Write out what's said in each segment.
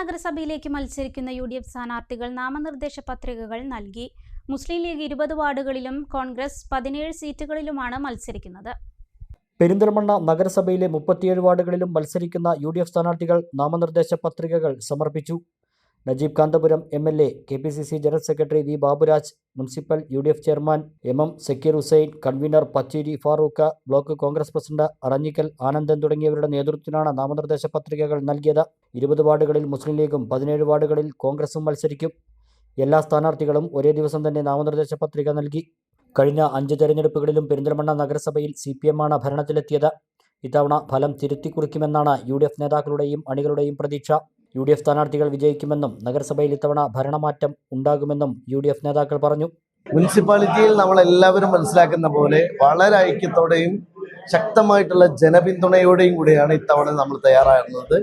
നഗരസഭയിലേക്ക് മത്സരിക്കുന്ന UDF സ്ഥാനാർത്ഥികൾ നാമനിർദ്ദേശ പത്രികകൾ നൽകി. മുസ്ലിം ലീഗ് 20 വാർഡുകളിലും കോൺഗ്രസ് 17 സീറ്റുകളിലുമാണ് മത്സരിക്കുന്നത്. പെരിന്തൽമണ്ണ നഗരസഭയിലെ 37 വാർഡുകളിലും മത്സരിക്കുന്ന UDF സ്ഥാനാർത്ഥികൾ നാമനിർദ്ദേശ പത്രികകൾ സമർപ്പിച്ചു. Najeeb Kanthapuram MLA, KPCC general secretary V. Baburaj, municipal UDF chairman MM Zakir Hussain, convener Pacheri Farooq, block Congress president Aranjikkal Anandan തുടങ്ങിയവരുടെ നേതൃത്വത്തിലാണ് നാമനിർദ്ദേശ പത്രികകൾ നൽകിയത്. 20 വാർഡുകളിൽ മുസ്ലിം ലീഗും 17 വാർഡുകളിൽ കോൺഗ്രസും മത്സരിക്കും. എല്ലാ സ്ഥാനാർത്ഥികളും ഒരേ ദിവസം തന്നെ നാമനിർദ്ദേശ പത്രിക നൽകി. കഴിഞ്ഞ 5 തെരഞ്ഞെടുപ്പുകളിലും പെരിന്തൽമണ്ണ നഗരസഭയിൽ CPM ആണ് ഭരണത്തിലെത്തിയത്. ഇത്തവണ ഫലം തിരുത്തിക്കുറിക്കുമെന്നാണ് UDF നേതാക്കളുടെയും അണികളുടെയും പ്രതീക്ഷ. UDF സ്ഥാനാർത്ഥികൾ വിജയിക്കുമെന്നും നഗരസഭയിൽ ഇത്തവണ ഭരണമാറ്റം ഉണ്ടാകുമെന്നും UDF നേതാക്കൾ പറഞ്ഞു. മുനിസിപ്പാലിറ്റിയിൽ നമ്മളെല്ലാവരും മനസ്സിലാക്കുന്ന പോലെ വളരെ ഐക്യത്തോടെയും ശക്തമായിട്ടുള്ള ജനപിന്തുണയോടെയും കൂടിയാണ് ഇത്തവണ നമ്മൾ തയ്യാറാകുന്നത്.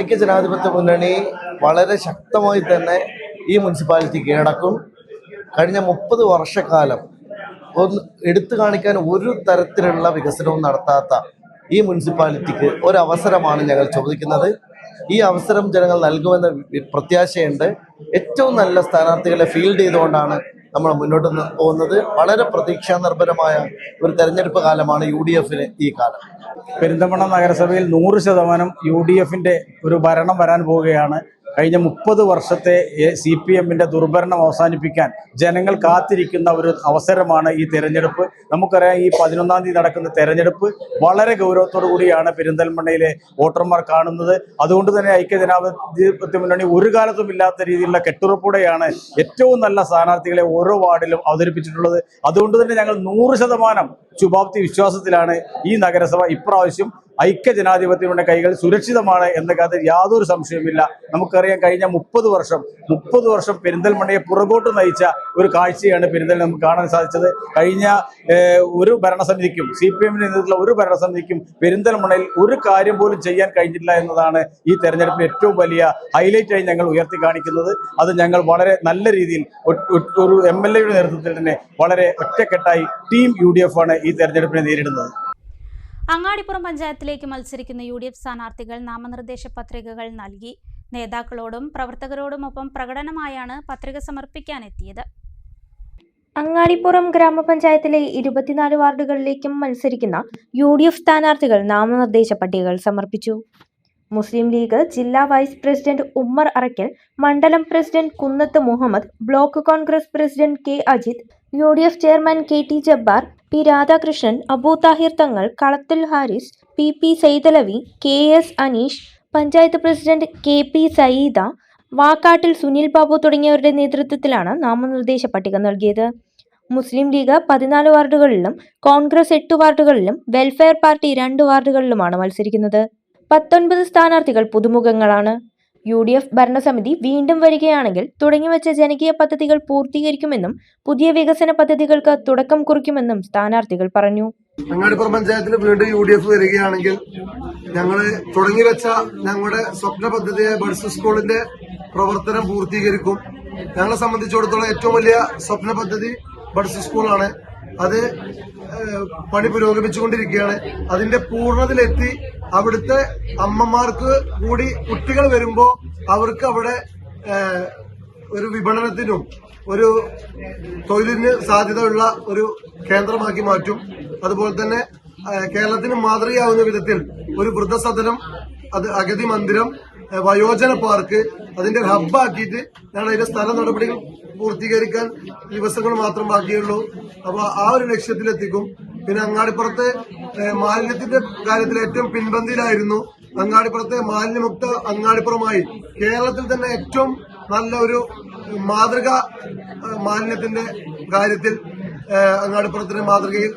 ഐക്യ ജനാധിപത്യ മുന്നണി വളരെ ശക്തമായി തന്നെ ഈ മുനിസിപ്പാലിറ്റി കീഴടക്കും. കഴിഞ്ഞ 30 വർഷക്കാലം എടുത്തു കാണിക്കാൻ ഒരു തരത്തിലുള്ള വികസനവും നടത്താത്ത ഈ മുനിസിപ്പാലിറ്റിക്ക് ഒരവസരമാണ് ഞങ്ങൾ ചോദിക്കുന്നത്. ഈ അവസരം ജനങ്ങൾ നൽകുമെന്ന പ്രത്യാശയുണ്ട്. ഏറ്റവും നല്ല സ്ഥാനാർത്ഥികളെ ഫീൽഡ് ചെയ്തുകൊണ്ടാണ് നമ്മൾ മുന്നോട്ട് പോകുന്നത്. വളരെ പ്രതീക്ഷാ നിർഭരമായ ഒരു തെരഞ്ഞെടുപ്പ് കാലമാണ് UDFന് ഈ കാലം. പെരിന്തൽമണ്ണ നഗരസഭയിൽ 100% UDFന്റെ ഒരു ഭരണം വരാൻ പോവുകയാണ്. കഴിഞ്ഞ 30 വർഷത്തെ CPMന്റെ ദുർഭരണം അവസാനിപ്പിക്കാൻ ജനങ്ങൾ കാത്തിരിക്കുന്ന ഒരു അവസരമാണ് ഈ തെരഞ്ഞെടുപ്പ്. നമുക്കറിയാം, ഈ 11-ാം തീയതി നടക്കുന്ന തെരഞ്ഞെടുപ്പ് വളരെ ഗൗരവത്തോടു കൂടിയാണ് പെരിന്തൽമണ്ണയിലെ വോട്ടർമാർ കാണുന്നത്. അതുകൊണ്ട് തന്നെ ഐക്യജനാധിപത്യ മുന്നണി ഒരു കാലത്തും ഇല്ലാത്ത രീതിയിലുള്ള കെട്ടുറപ്പോടെയാണ് ഏറ്റവും നല്ല സ്ഥാനാർത്ഥികളെ ഓരോ വാർഡിലും അവതരിപ്പിച്ചിട്ടുള്ളത്. അതുകൊണ്ട് തന്നെ ഞങ്ങൾ 100% ശുഭാപ്തി വിശ്വാസത്തിലാണ് ഈ നഗരസഭ ഇപ്രാവശ്യം ഐക്യജനാധിപത്യങ്ങളുടെ കൈകൾ സുരക്ഷിതമാണ് എന്ന കാര്യത്തിൽ യാതൊരു സംശയവുമില്ല. നമുക്കറിയാം, കഴിഞ്ഞ 30 വർഷം പെരിന്തൽമണ്ണയെ പുറകോട്ട് നയിച്ച ഒരു കാഴ്ചയാണ് പെരിന്തൽമണ്ണ നമുക്ക് കാണാൻ സാധിച്ചത്. കഴിഞ്ഞ ഒരു ഭരണസമിതിക്കും, CPMന്റെ നേതൃത്വത്തിലുള്ള ഒരു ഭരണസമിതിക്കും പെരിന്തൽമണ്ണയിൽ ഒരു കാര്യം പോലും ചെയ്യാൻ കഴിഞ്ഞിട്ടില്ല എന്നതാണ് ഈ തെരഞ്ഞെടുപ്പിൽ ഏറ്റവും വലിയ ഹൈലൈറ്റായി ഞങ്ങൾ ഉയർത്തി കാണിക്കുന്നത്. അത് ഞങ്ങൾ വളരെ നല്ല രീതിയിൽ ഒരു MLAയുടെ നേതൃത്വത്തിൽ തന്നെ വളരെ ഒറ്റക്കെട്ടായി ടീം UDF ആണ് ഈ തെരഞ്ഞെടുപ്പിനെ നേരിടുന്നത്. അങ്ങാടിപ്പുറം പഞ്ചായത്തിലേക്ക് മത്സരിക്കുന്ന UDF സ്ഥാനാർത്ഥികൾ നാമനിർദ്ദേശ പത്രികകൾ നൽകി. നേതാക്കളോടും പ്രവർത്തകരോടുമൊപ്പം പ്രകടനമായാണ് പത്രിക സമർപ്പിക്കാനെത്തിയത്. അങ്ങാടിപ്പുറം ഗ്രാമപഞ്ചായത്തിലെ 24 വാർഡുകളിലേക്കും മത്സരിക്കുന്ന UDF സ്ഥാനാർത്ഥികൾ നാമനിർദ്ദേശ പട്ടികകൾ സമർപ്പിച്ചു. മുസ്ലിം ലീഗ് ജില്ലാ വൈസ് പ്രസിഡന്റ് ഉമ്മർ അറക്കൽ, മണ്ഡലം president Kunnath Muhammed, block Congress president K. Ajith, UDF chairman KT Jabbar, P. Radhakrishnan, Abu Thahir Thangal, Kalathil Haris, PP Saithalavi, KS Aneesh, panchayat president KP Sayeeda, Vakkattil Sunil Babu തുടങ്ങിയവരുടെ നേതൃത്വത്തിലാണ് നാമനിർദ്ദേശ പട്ടിക നൽകിയത്. മുസ്ലിം ലീഗ് 14 വാർഡുകളിലും കോൺഗ്രസ് 8 വാർഡുകളിലും വെൽഫെയർ പാർട്ടി 2 വാർഡുകളിലുമാണ് മത്സരിക്കുന്നത്. 19 സ്ഥാനാർത്ഥികൾ പുതുമുഖങ്ങളാണ്. UDF ഭരണസമിതി വീണ്ടും വരികയാണെങ്കിൽ തുടങ്ങിവെച്ച ജനകീയ പദ്ധതികൾ പൂർത്തീകരിക്കുമെന്നും പുതിയ വികസന പദ്ധതികൾക്ക് തുടക്കം കുറിക്കുമെന്നും സ്ഥാനാർത്ഥികൾ പറഞ്ഞു. അങ്ങാടിപ്പുറം പഞ്ചായത്തിൽ വീണ്ടും UDF വരികയാണെങ്കിൽ ഞങ്ങൾ തുടങ്ങിവെച്ച ഞങ്ങളുടെ സ്വപ്ന പദ്ധതിയായ ബഡ്സ് സ്കൂളിന്റെ പ്രവർത്തനം പൂർത്തീകരിക്കും. ഞങ്ങളെ സംബന്ധിച്ചിടത്തോളം ഏറ്റവും വലിയ സ്വപ്ന പദ്ധതി ബഡ്സ് സ്കൂളാണ്. അത് പണി പുരോഗമിച്ചുകൊണ്ടിരിക്കുകയാണ്. അതിന്റെ പൂർണ്ണതയിലെത്തി അവിടുത്തെ അമ്മമാർക്ക് കൂടി കുട്ടികൾ വരുമ്പോൾ അവർക്ക് അവിടെ ഒരു വിപണനത്തിനും ഒരു തൊഴിലിന് സാധ്യതയുള്ള ഒരു കേന്ദ്രമാക്കി മാറ്റും. അതുപോലെ തന്നെ കേരളത്തിന് മാതൃകയാവുന്ന വിധത്തിൽ ഒരു വൃദ്ധസദനം, അത് അഗതി മന്ദിരം, വയോജന പാർക്ക് അതിന്റെ ഹബ്ബാക്കിയിട്ട് ഞങ്ങൾ അതിന്റെ സ്ഥല നടപടികൾ പൂർത്തീകരിക്കാൻ ദിവസങ്ങൾ മാത്രം ബാക്കിയുള്ളൂ. അപ്പൊ ആ ഒരു ലക്ഷ്യത്തിലെത്തിക്കും. പിന്നെ അങ്ങാടിപ്പുറത്തെ മാലിന്യത്തിന്റെ കാര്യത്തിൽ ഏറ്റവും പിൻപന്തിയിലായിരുന്നു. അങ്ങാടിപ്പുറത്തെ മാലിന്യമുക്ത അങ്ങാടിപ്പുറമായി കേരളത്തിൽ തന്നെ ഏറ്റവും നല്ല ഒരു മാതൃക മാലിന്യത്തിന്റെ കാര്യത്തിൽ അങ്ങാടിപ്പുറത്തിന്റെ മാതൃകയിൽ